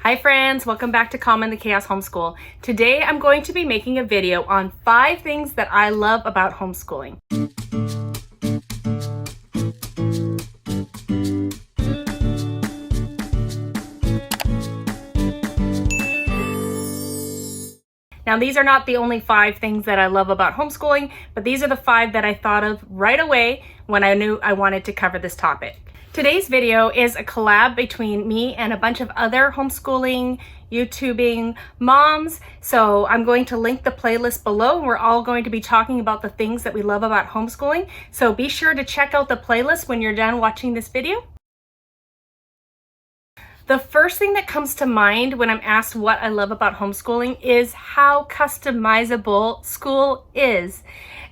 Hi friends, welcome back to Calm in the Chaos Homeschool. Today I'm going to be making a video on 5 things that I love about homeschooling. Now these are not the only 5 things that I love about homeschooling, but these are the 5 that I thought of right away when I knew I wanted to cover this topic. Today's video is a collab between me and a bunch of other homeschooling, YouTubing moms. So I'm going to link the playlist below. We're all going to be talking about the things that we love about homeschooling. So be sure to check out the playlist when you're done watching this video. The first thing that comes to mind when I'm asked what I love about homeschooling is how customizable school is.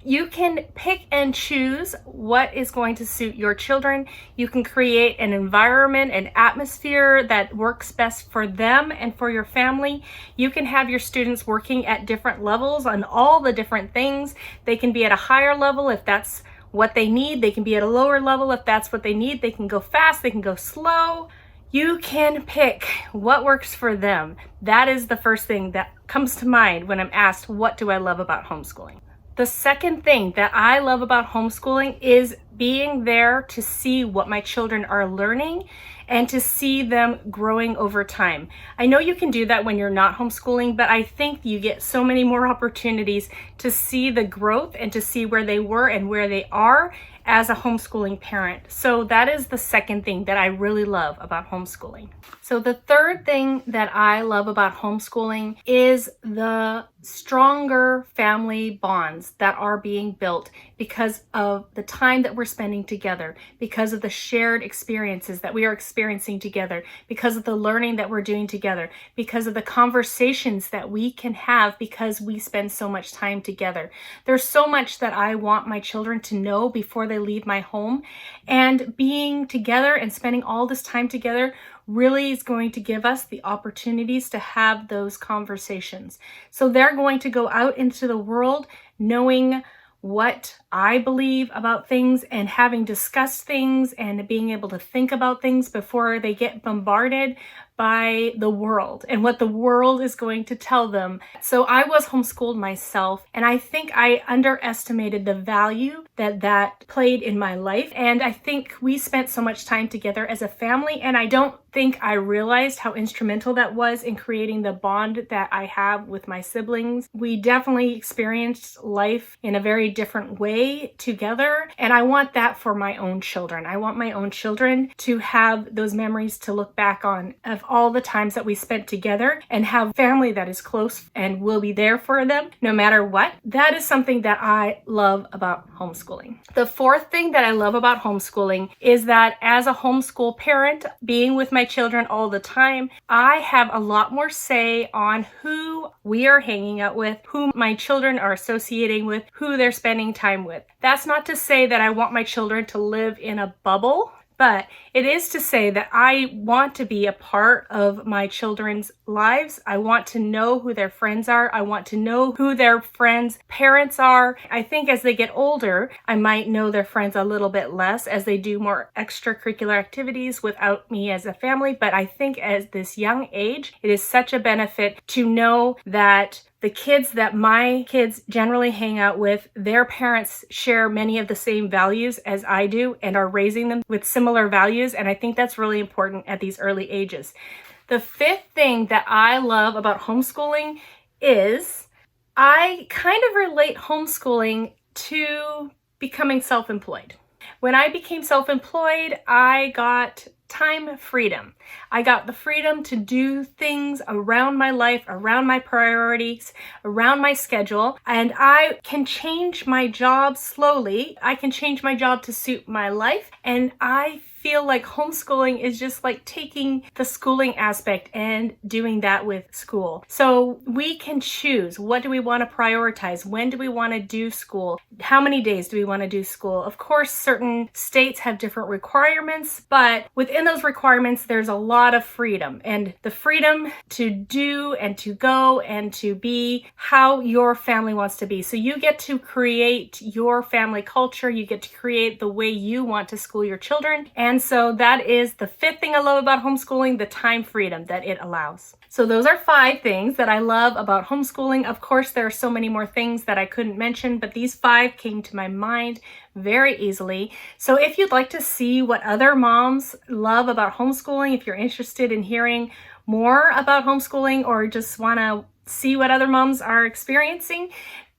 You can pick and choose what is going to suit your children. You can create an environment, an atmosphere that works best for them and for your family. You can have your students working at different levels on all the different things. They can be at a higher level if that's what they need. They can be at a lower level if that's what they need. They can go fast, they can go slow. You can pick what works for them. That is the first thing that comes to mind when I'm asked, what do I love about homeschooling? The second thing that I love about homeschooling is being there to see what my children are learning and to see them growing over time. I know you can do that when you're not homeschooling, but I think you get so many more opportunities to see the growth and to see where they were and where they are as a homeschooling parent. So that is the second thing that I really love about homeschooling. So the third thing that I love about homeschooling is the stronger family bonds that are being built because of the time that we're spending together, because of the shared experiences that we are experiencing together, because of the learning that we're doing together, because of the conversations that we can have because we spend so much time together. There's so much that I want my children to know before they leave my home, and being together and spending all this time together really is going to give us the opportunities to have those conversations. So they're going to go out into the world knowing what I believe about things and having discussed things and being able to think about things before they get bombarded by the world and what the world is going to tell them. So I was homeschooled myself, and I think I underestimated the value that that played in my life. And I think we spent so much time together as a family, and I don't think I realized how instrumental that was in creating the bond that I have with my siblings. We definitely experienced life in a very different way together, and I want that for my own children. I want my own children to have those memories to look back on of all the times that we spent together and have family that is close and will be there for them no matter what. That is something that I love about homeschooling. The fourth thing that I love about homeschooling is that as a homeschool parent, being with my children all the time, I have a lot more say on who we are hanging out with, who my children are associating with, who they're spending time with. That's not to say that I want my children to live in a bubble, but it is to say that I want to be a part of my children's lives. I want to know who their friends are. I want to know who their friends' parents are. I think as they get older, I might know their friends a little bit less as they do more extracurricular activities without me as a family. But I think at this young age, it is such a benefit to know that the kids that my kids generally hang out with, their parents share many of the same values as I do and are raising them with similar values. And I think that's really important at these early ages. The fifth thing that I love about homeschooling is I kind of relate homeschooling to becoming self-employed. When I became self-employed, I got time freedom. I got the freedom to do things around my life, around my priorities, around my schedule, and I can change my job slowly. I can change my job to suit my life, and I feel like homeschooling is just like taking the schooling aspect and doing that with school. So we can choose, what do we want to prioritize? When do we want to do school? How many days do we want to do school? Of course, certain states have different requirements, but within those requirements, there's a lot of freedom, and the freedom to do and to go and to be how your family wants to be. So you get to create your family culture. You get to create the way you want to school your children, and And so that is the fifth thing I love about homeschooling, the time freedom that it allows. So those are 5 things that I love about homeschooling. Of course, there are so many more things that I couldn't mention, but these 5 came to my mind very easily. So if you'd like to see what other moms love about homeschooling, if you're interested in hearing more about homeschooling or just want to see what other moms are experiencing,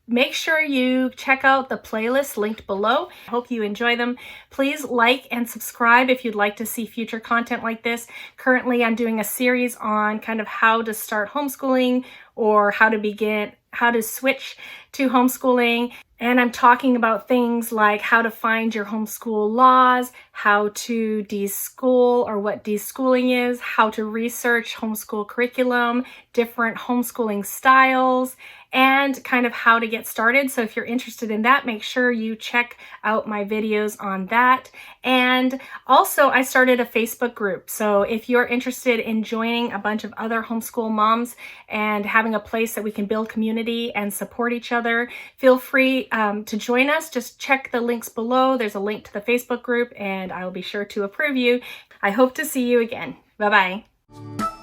make sure you check out the playlist linked below. I hope you enjoy them. Please like and subscribe if you'd like to see future content like this. Currently, I'm doing a series on kind of how to start homeschooling or how to switch to homeschooling. And I'm talking about things like how to find your homeschool laws, how to deschool or what deschooling is, how to research homeschool curriculum, different homeschooling styles, and kind of how to get started. So if you're interested in that, make sure you check out my videos on that. And also, I started a Facebook group. So if you're interested in joining a bunch of other homeschool moms and having a place that we can build community and support each other, feel free to join us. Just check the links below. There's a link to the Facebook group, and I will be sure to approve you. I hope to see you again. Bye-bye.